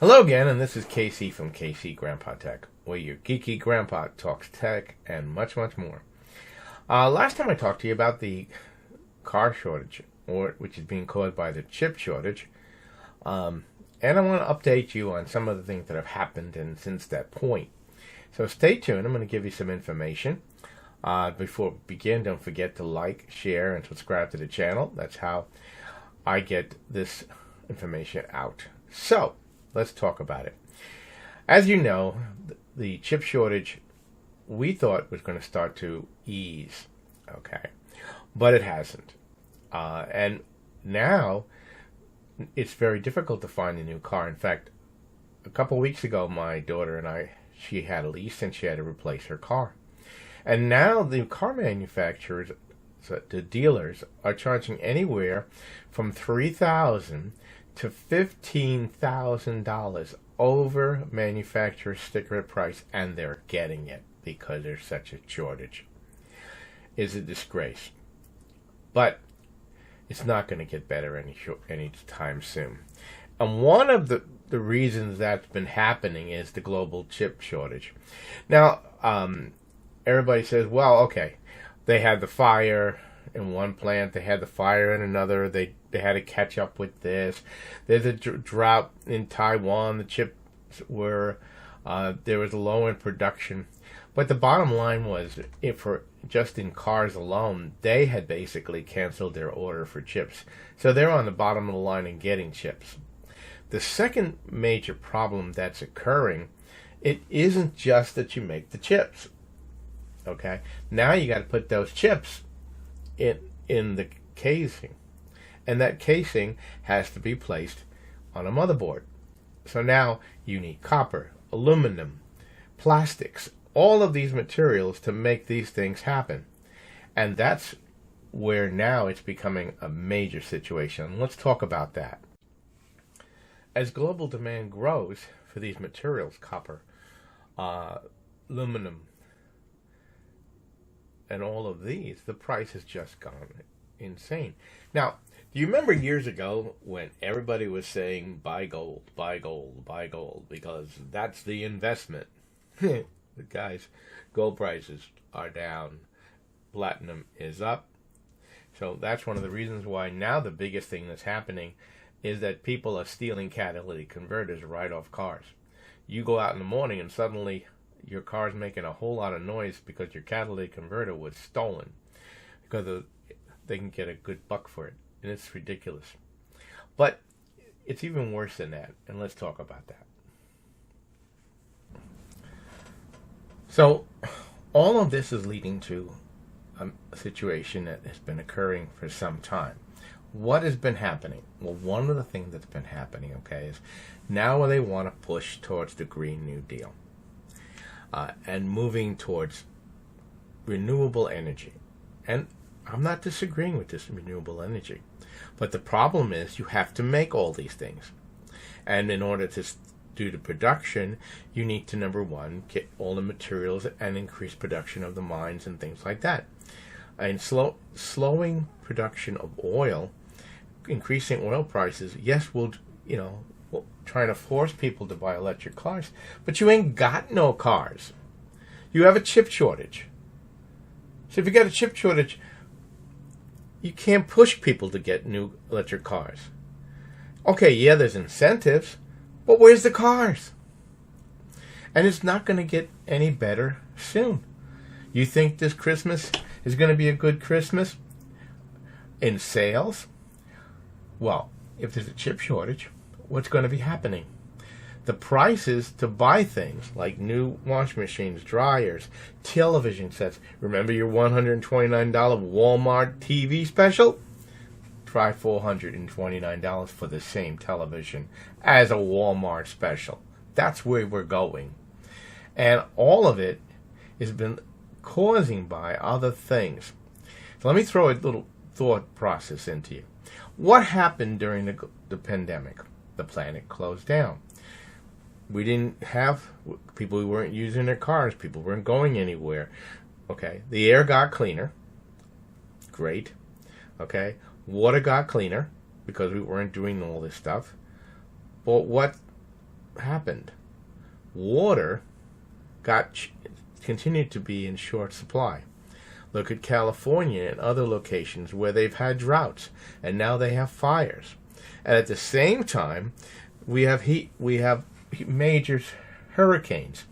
Hello again, and this is Casey from KC Grandpa Tech, where your geeky grandpa talks tech and much, much more. Last time I talked to you about the car shortage, which is being caused by the chip shortage, and I want to update you on some of the things that have happened since that point. So stay tuned. I'm going to give you some information. Before we begin, don't forget to like, share, and subscribe to the channel. That's how I get this information out. So, let's talk about it. As you know, the chip shortage we thought was going to start to ease, okay? But it hasn't. And now it's very difficult to find a new car. In fact, a couple weeks ago, my daughter and she had a lease and she had to replace her car. And now the car manufacturers, the dealers, are charging anywhere from $3,000 to $15,000 over manufacturer sticker price, and they're getting it because there's such a shortage. It's a disgrace. But it's not going to get better any time soon. And one of the reasons that's been happening is the global chip shortage. Now, everybody says, well, okay, they had the fire in one plant, they had the fire in another, they had to catch up with this. There's a drought in Taiwan, the chips were, there was a low in production. But the bottom line was, just in cars alone, they had basically canceled their order for chips. So they're on the bottom of the line in getting chips. The second major problem that's occurring, it isn't just that you make the chips. Okay? Now you got to put those chips in the casing. And that casing has to be placed on a motherboard. So now you need copper, aluminum, plastics, all of these materials to make these things happen. And that's where now it's becoming a major situation. Let's talk about that. As global demand grows for these materials, copper, aluminum, and all of these, the price has just gone insane. Now, do you remember years ago when everybody was saying, buy gold, buy gold, buy gold, because that's the investment? The guys, gold prices are down, platinum is up. So that's one of the reasons why now the biggest thing that's happening is that people are stealing catalytic converters right off cars. You go out in the morning and suddenly your car's making a whole lot of noise because your catalytic converter was stolen, because they can get a good buck for it, and it's ridiculous. But it's even worse than that, and let's talk about that. So all of this is leading to a situation that has been occurring for some time. What has been happening? Well, one of the things that's been happening, okay, is now they want to push towards the Green New Deal. And moving towards renewable energy. And I'm not disagreeing with this renewable energy. But the problem is you have to make all these things. And in order to do the production, you need to, number one, get all the materials and increase production of the mines and things like that. And slowing production of oil, increasing oil prices, yes, we'll trying to force people to buy electric cars, but you ain't got no cars. You have a chip shortage. So if you got a chip shortage, you can't push people to get new electric cars. Okay, yeah, there's incentives, but where's the cars? And it's not going to get any better soon. You think this Christmas is going to be a good Christmas in sales? Well, if there's a chip shortage, what's going to be happening? The prices to buy things like new washing machines, dryers, television sets. Remember your $129 Walmart TV special? Try $429 for the same television as a Walmart special. That's where we're going. And all of it has been causing by other things. So let me throw a little thought process into you. What happened during the pandemic? The planet closed down. We didn't have people who weren't using their cars. People weren't going anywhere. Okay. The air got cleaner. Great. Okay. Water got cleaner because we weren't doing all this stuff. But what happened? Water continued to be in short supply. Look at California and other locations where they've had droughts, and now they have fires. And at the same time, we have major hurricanes,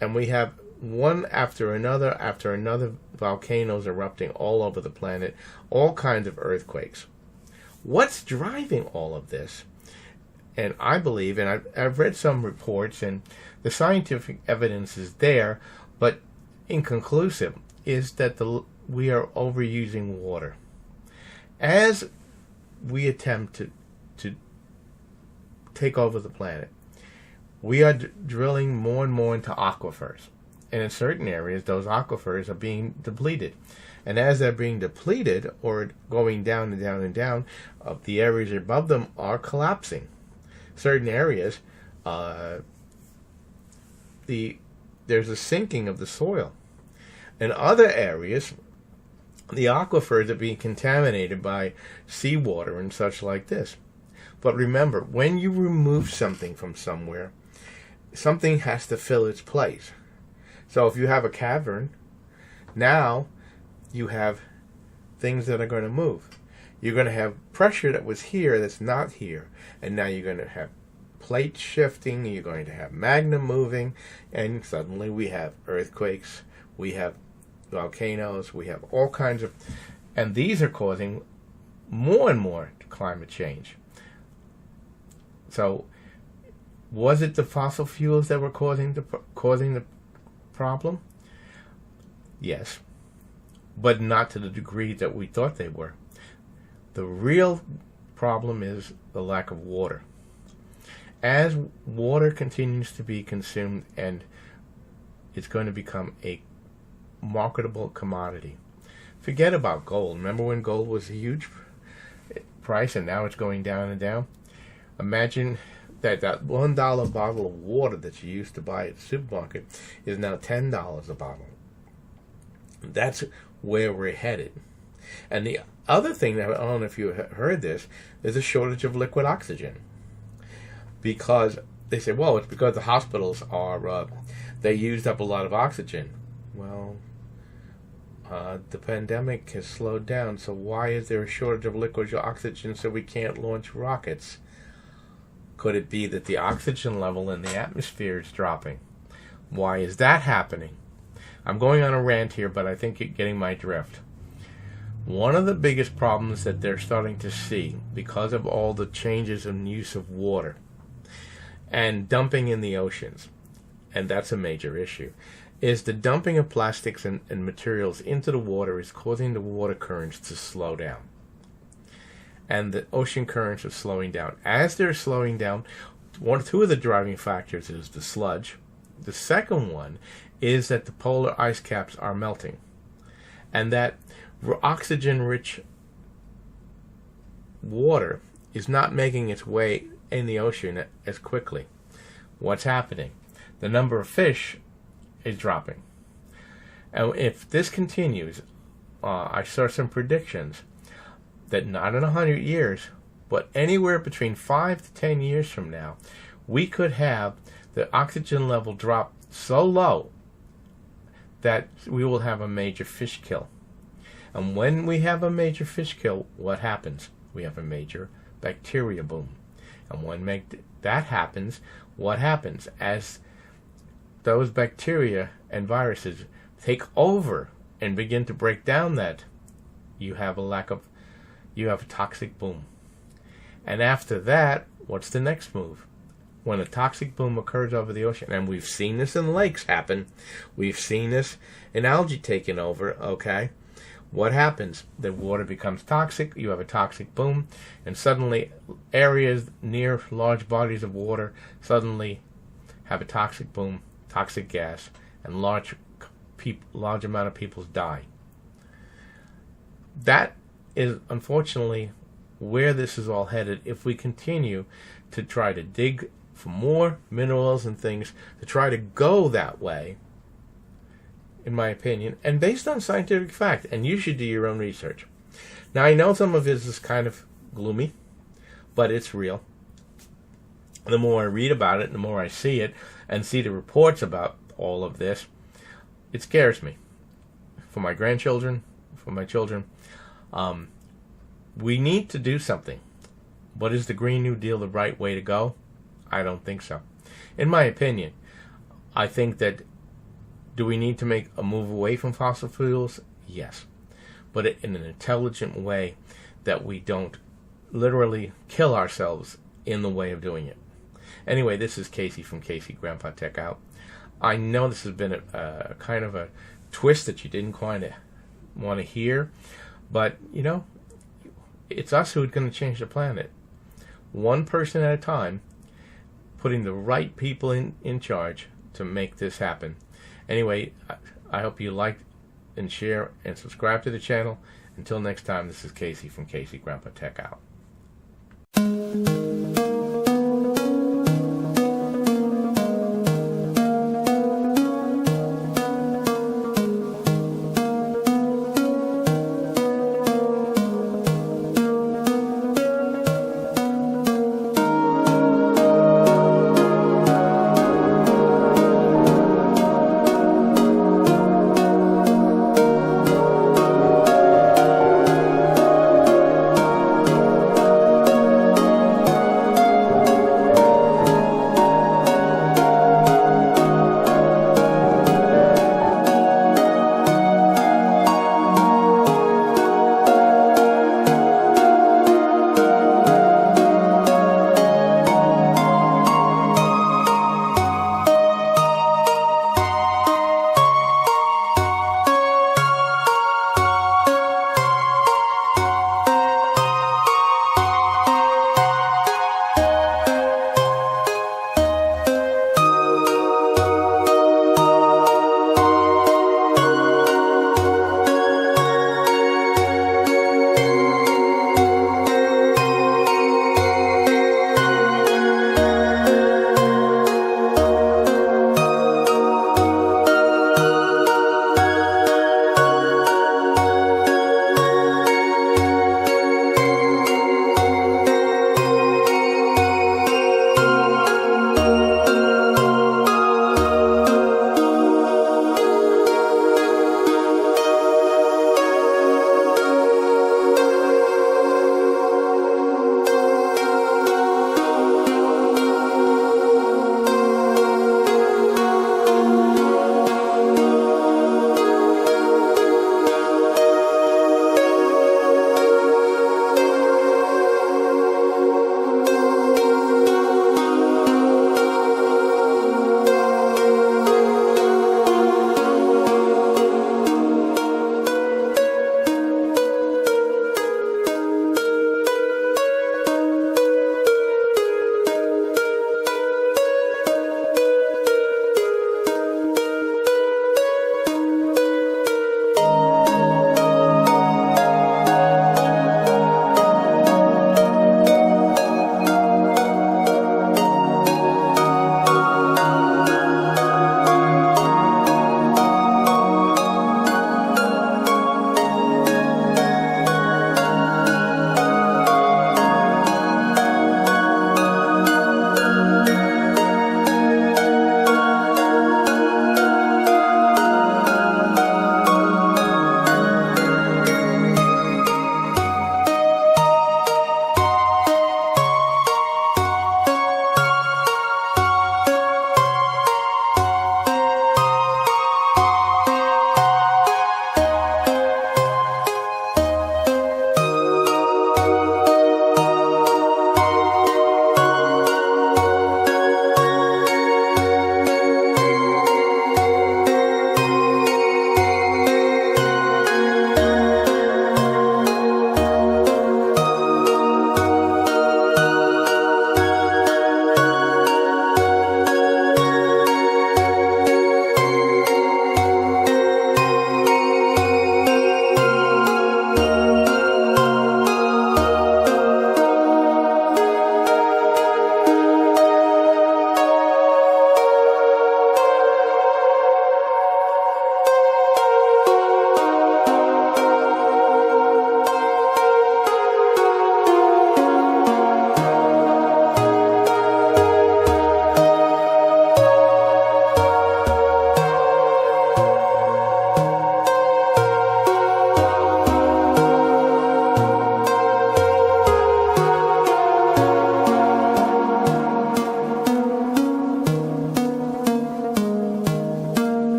and we have one after another volcanoes erupting all over the planet, all kinds of earthquakes. What's driving all of this? And I believe, and I've read some reports, and the scientific evidence is there, but inconclusive, is that we are overusing water. As we attempt to take over the planet, we are drilling more and more into aquifers. And in certain areas, those aquifers are being depleted. And as they're being depleted, or going down and down and down, the areas above them are collapsing. Certain areas, there's a sinking of the soil. In other areas, the aquifers are being contaminated by seawater and such like this. But remember, when you remove something from somewhere, something has to fill its place. So if you have a cavern, now you have things that are going to move. You're going to have pressure that was here that's not here. And now you're going to have plate shifting, you're going to have magma moving, and suddenly we have earthquakes, we have volcanoes, we have all kinds of, and these are causing more and more climate change. So, was it the fossil fuels that were causing the problem? Yes, but not to the degree that we thought they were. The real problem is the lack of water. As water continues to be consumed, and it's going to become a marketable commodity. Forget about gold. Remember when gold was a huge price and now it's going down and down? Imagine that $1 bottle of water that you used to buy at the supermarket is now $10 a bottle. That's where we're headed. And the other thing, that, I don't know if you heard this, there's a shortage of liquid oxygen. Because they say, well, it's because the hospitals they used up a lot of oxygen. Well, the pandemic has slowed down, so why is there a shortage of liquid oxygen so we can't launch rockets? Could it be that the oxygen level in the atmosphere is dropping? Why is that happening? I'm going on a rant here, but I think you're getting my drift. One of the biggest problems that they're starting to see, because of all the changes in use of water and dumping in the oceans, and that's a major issue, is the dumping of plastics and materials into the water is causing the water currents to slow down. And the ocean currents are slowing down. As they're slowing down, two of the driving factors is the sludge. The second one is that the polar ice caps are melting. And that oxygen-rich water is not making its way in the ocean as quickly. What's happening? The number of fish is dropping. And if this continues, I saw some predictions that not in 100 years, but anywhere between 5 to 10 years from now, we could have the oxygen level drop so low that we will have a major fish kill. And when we have a major fish kill, what happens? We have a major bacteria boom. And when that happens, what happens? As those bacteria and viruses take over and begin to break down that, you have a toxic boom. And after that, what's the next move? When a toxic boom occurs over the ocean, and we've seen this in lakes happen, we've seen this in algae taking over, okay? What happens? The water becomes toxic, you have a toxic boom, and suddenly areas near large bodies of water suddenly have a toxic boom, toxic gas, and large amount of people die. That is unfortunately where this is all headed if we continue to try to dig for more minerals and things, to try to go that way, in my opinion, and based on scientific fact, and you should do your own research. Now, I know some of this is kind of gloomy, but it's real. the more I read about it, and the more I see it, and see the reports about all of this, it scares me. For my grandchildren, for my children, we need to do something. But is the Green New Deal the right way to go? I don't think so. In my opinion, I think that, do we need to make a move away from fossil fuels? Yes. But in an intelligent way that we don't literally kill ourselves in the way of doing it. Anyway, this is Casey from Casey Grandpa Tech Out. I know this has been a kind of a twist that you didn't quite want to hear, but, you know, it's us who are going to change the planet. One person at a time, putting the right people in charge to make this happen. Anyway, I hope you like and share and subscribe to the channel. Until next time, this is Casey from Casey Grandpa Tech Out.